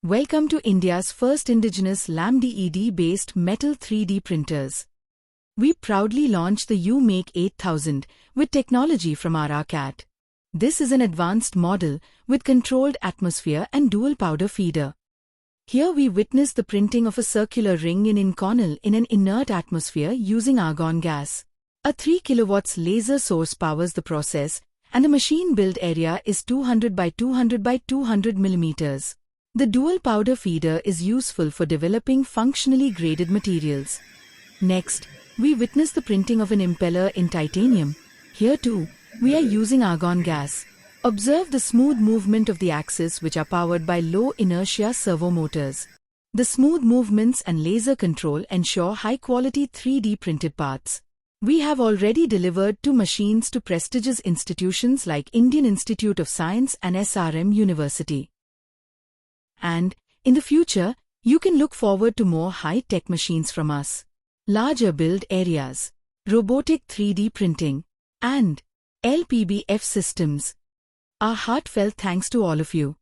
Welcome to India's first indigenous LAMDED-based metal 3D printers. We proudly launched the UMAKE-8000 with technology from our CAT. This is an advanced model with controlled atmosphere and dual powder feeder. Here we witness the printing of a circular ring in inconel in an inert atmosphere using argon gas. A 3 kW laser source powers the process, and the machine build area is 200 by 200 by 200 mm. The dual powder feeder is useful for developing functionally graded materials. Next, we witness the printing of an impeller in titanium. Here too, we are using argon gas. Observe the smooth movement of the axes, which are powered by low inertia servo motors. The smooth movements and laser control ensure high-quality 3D printed parts. We have already delivered 2 machines to prestigious institutions like Indian Institute of Science and SRM University. And, in the future, you can look forward to more high-tech machines from us. Larger build areas, robotic 3D printing, and LPBF systems. Our heartfelt thanks to all of you.